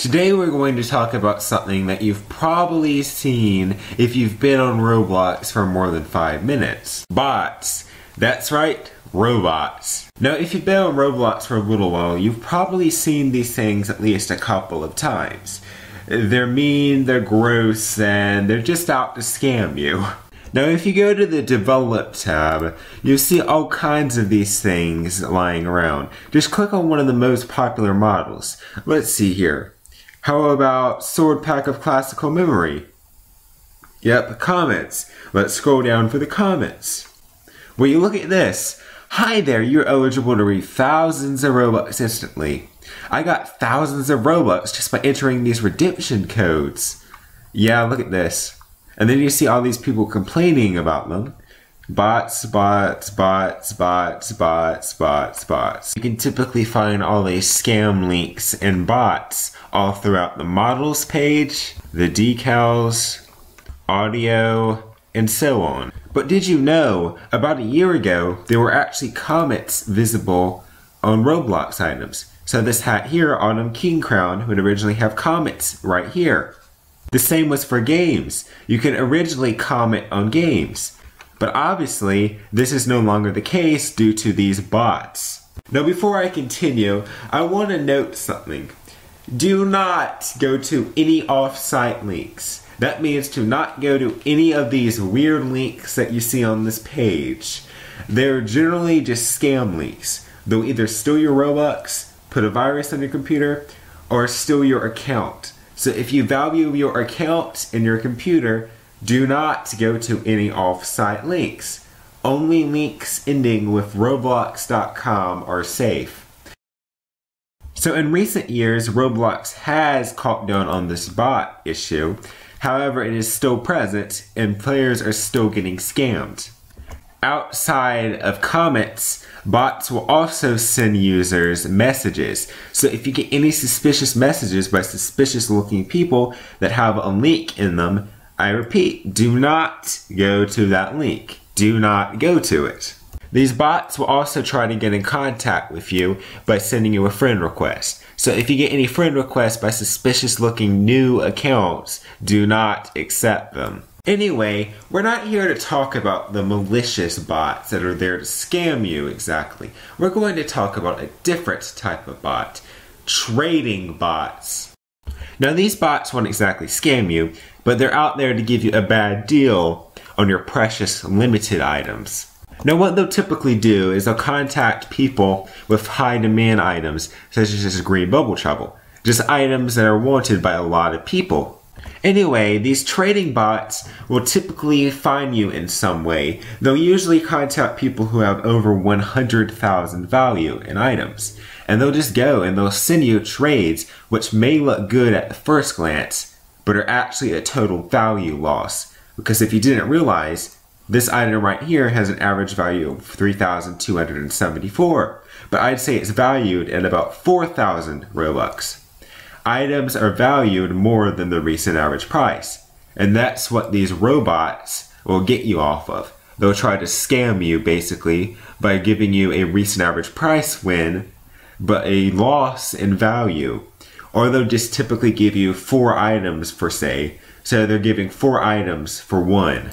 Today we're going to talk about something that you've probably seen if you've been on Roblox for more than 5 minutes. Bots. That's right, robots. Now if you've been on Roblox for a little while, you've probably seen these things at least a couple of times. They're mean, they're gross, and they're just out to scam you. Now if you go to the Develop tab, you'll see all kinds of these things lying around. Just click on one of the most popular models. Let's see here. How about Sword Pack of Classical Memory? Yep, comments. Let's scroll down for the comments. Well, you look at this. Hi there, you're eligible to read thousands of Robux instantly. I got thousands of Robux just by entering these redemption codes. Yeah, look at this. And then you see all these people complaining about them. Bots, bots, bots, bots, bots, bots, bots. You can typically find all these scam links and bots all throughout the models page, the decals, audio, and so on. But did you know, about a year ago, there were actually comments visible on Roblox items. So this hat here, Autumn King Crown, would originally have comments right here. The same was for games. You could originally comment on games. But obviously, this is no longer the case due to these bots. Now before I continue, I want to note something. Do not go to any off-site links. That means to not go to any of these weird links that you see on this page. They're generally just scam links. They'll either steal your Robux, put a virus on your computer, or steal your account. So if you value your account and your computer, do not go to any off-site links. Only links ending with Roblox.com are safe. So in recent years, Roblox has caught down on this bot issue. However, it is still present and players are still getting scammed. Outside of comments, bots will also send users messages. So if you get any suspicious messages by suspicious looking people that have a link in them, I repeat, do not go to that link. Do not go to it. These bots will also try to get in contact with you by sending you a friend request. So if you get any friend requests by suspicious looking new accounts, do not accept them. Anyway, we're not here to talk about the malicious bots that are there to scam you exactly. We're going to talk about a different type of bot. Trading bots. Now these bots won't exactly scam you, but they're out there to give you a bad deal on your precious limited items. Now what they'll typically do is they'll contact people with high demand items such as this green bubble trouble. Just items that are wanted by a lot of people. Anyway, these trading bots will typically find you in some way. They'll usually contact people who have over 100,000 value in items. And they'll just go and they'll send you trades which may look good at the first glance, but are actually a total value loss. Because if you didn't realize, this item right here has an average value of 3,274, but I'd say it's valued at about 4,000 Robux. Items are valued more than the recent average price, and that's what these robots will get you off of. They'll try to scam you basically by giving you a recent average price win, but a loss in value. Or they'll just typically give you 4 items for say, so they're giving 4 items for 1.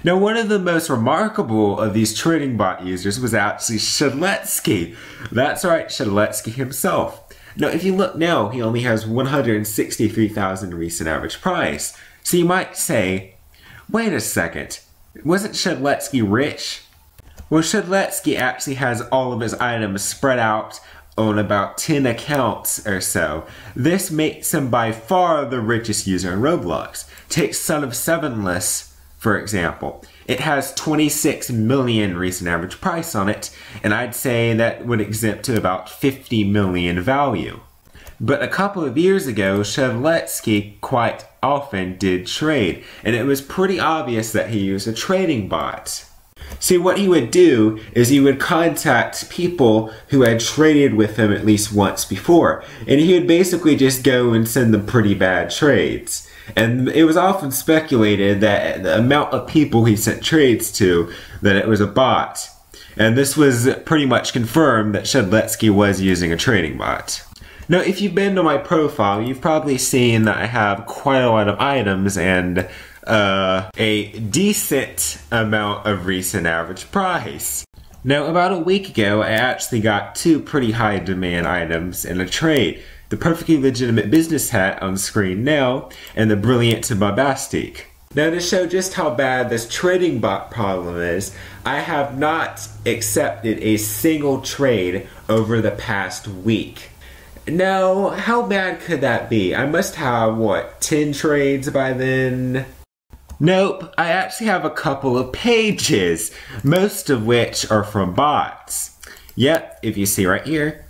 Now one of the most remarkable of these trading bot users was actually Shedletsky. That's right, Shedletsky himself. Now if you look now, he only has 163,000 recent average price. So you might say, wait a second, wasn't Shedletsky rich? Well, Shedletsky actually has all of his items spread out on about 10 accounts or so. This makes him by far the richest user in Roblox. Take Son of Sevenless, for example. It has 26 million recent average price on it, and I'd say that would exempt to about 50 million value. But a couple of years ago, Shedletsky quite often did trade, and it was pretty obvious that he used a trading bot. See, what he would do is he would contact people who had traded with him at least once before, and he would basically just go and send them pretty bad trades. And it was often speculated that the amount of people he sent trades to, that it was a bot. And this was pretty much confirmed that Shedletsky was using a trading bot. Now, if you've been to my profile, you've probably seen that I have quite a lot of items and a decent amount of recent average price. Now, about a week ago, I actually got two pretty high demand items in a trade. The perfectly legitimate business hat on screen now, and the brilliant bombastic. Now, to show just how bad this trading bot problem is, I have not accepted a single trade over the past week. Now, how bad could that be? I must have, what, 10 trades by then? Nope, I actually have a couple of pages, most of which are from bots. Yep, if you see right here,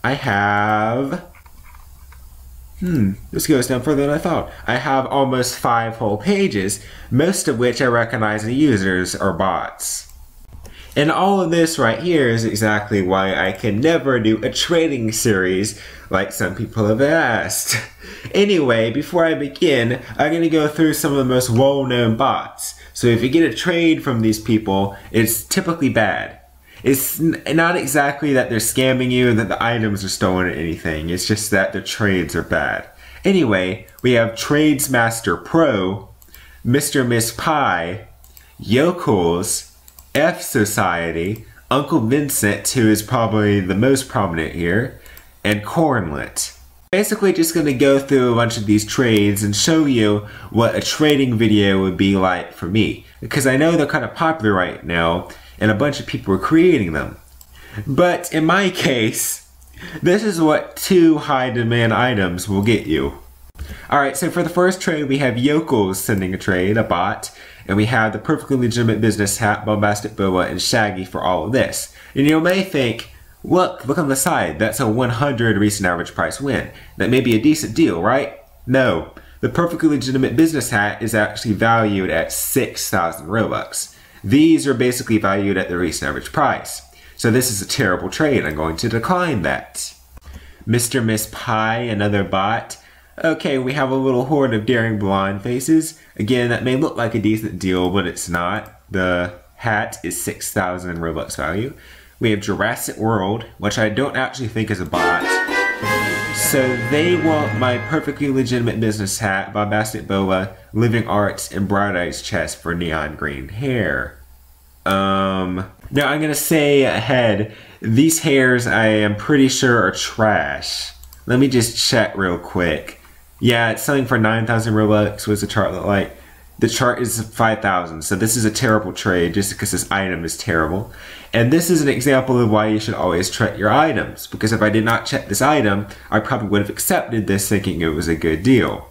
I have... this goes down further than I thought. I have almost 5 whole pages, most of which I recognize the users are bots. And all of this right here is exactly why I can never do a trading series like some people have asked. Anyway, before I begin, I'm going to go through some of the most well-known bots. So if you get a trade from these people, it's typically bad. It's not exactly that they're scamming you and that the items are stolen or anything. It's just that their trades are bad. Anyway, we have Tradesmaster Pro, Mr. Miss Pie, Yokels, F Society, Uncle Vincent, who is probably the most prominent here, and Cornlet. Basically just going to go through a bunch of these trades and show you what a trading video would be like for me. Because I know they're kind of popular right now, and a bunch of people are creating them. But in my case, this is what 2 high demand items will get you. Alright, so for the first trade we have Yokels sending a trade, a bot, and we have the perfectly legitimate business hat, Bombastic Boa, and Shaggy for all of this. And you may think, look on the side, that's a 100 recent average price win. That may be a decent deal, right? No, the perfectly legitimate business hat is actually valued at 6,000 Robux. These are basically valued at the recent average price. So this is a terrible trade, I'm going to decline that. Mr. Miss Pie, another bot. Okay, we have a little horde of daring blonde faces. Again, that may look like a decent deal, but it's not. The hat is 6,000 Robux value. We have Jurassic World, which I don't actually think is a bot. So they want my perfectly legitimate business hat, Bombastic Boa, Living Arts, and Bright Eyes chest for neon green hair. Now I'm gonna say ahead, these hairs I am pretty sure are trash. Let me just check real quick. Yeah, it's selling for 9,000 Robux. What's the chart look like? The chart is 5,000, so this is a terrible trade just because this item is terrible. And this is an example of why you should always check your items, because if I did not check this item, I probably would have accepted this thinking it was a good deal.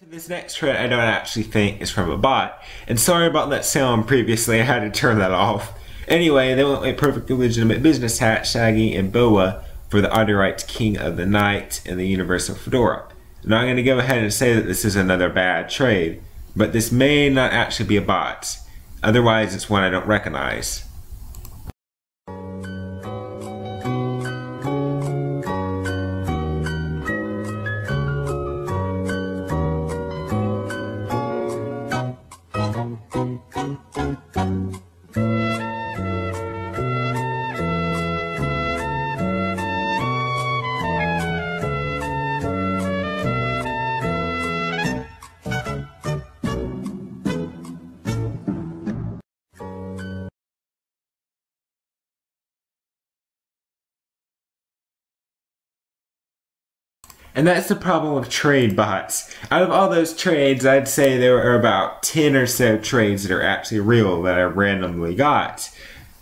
This next trade I don't actually think is from a bot, and sorry about that sound previously, I had to turn that off. Anyway, they want a perfectly legitimate business hat, Shaggy, and Boa for the Underwrite King of the Night and the Universal Fedora. Now I'm going to go ahead and say that this is another bad trade, but this may not actually be a bot. Otherwise, it's one I don't recognize. And that's the problem with trade bots. Out of all those trades, I'd say there are about 10 or so trades that are actually real that I randomly got.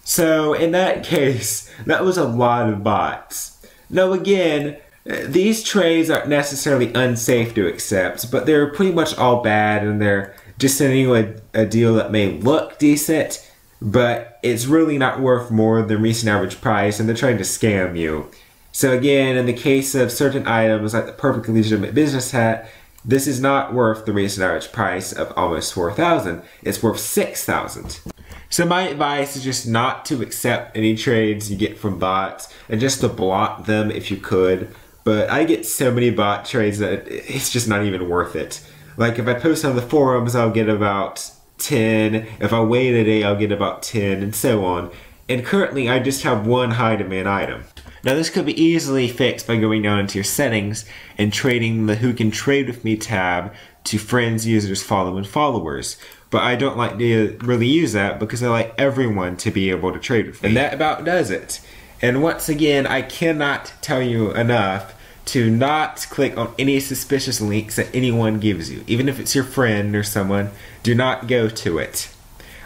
So in that case, that was a lot of bots. Now again, These trades aren't necessarily unsafe to accept, but they're pretty much all bad, and they're just sending you a deal that may look decent, but it's really not worth more than recent average price, and they're trying to scam you. So again, in the case of certain items like the perfectly legitimate business hat, this is not worth the recent average price of almost $4,000. It's worth $6,000. So my advice is just not to accept any trades you get from bots, and just to block them if you could. But I get so many bot trades that it's just not even worth it. Like if I post on the forums, I'll get about 10. If I wait a day, I'll get about 10, and so on. And currently, I just have one high demand item. Now this could be easily fixed by going down into your settings and trading the Who Can Trade With Me tab to friends, users, follow, and followers. But I don't like to really use that because I like everyone to be able to trade with me. And that about does it. And once again, I cannot tell you enough to not click on any suspicious links that anyone gives you. Even if it's your friend or someone, do not go to it.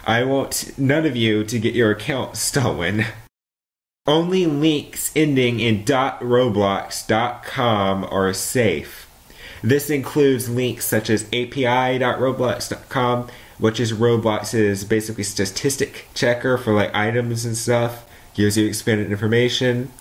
I want none of you to get your account stolen. Only links ending in .roblox.com are safe. This includes links such as api.roblox.com, which is Roblox's basically statistic checker for like items and stuff. Gives you expanded information.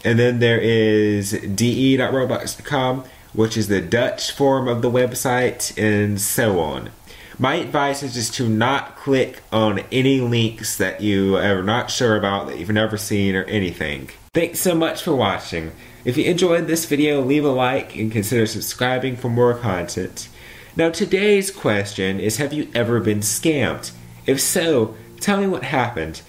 And then there is de.roblox.com, which is the Dutch form of the website, and so on. My advice is just to not click on any links that you are not sure about, that you've never seen, or anything. Thanks so much for watching. If you enjoyed this video, leave a like and consider subscribing for more content. Now today's question is, have you ever been scammed? If so, tell me what happened.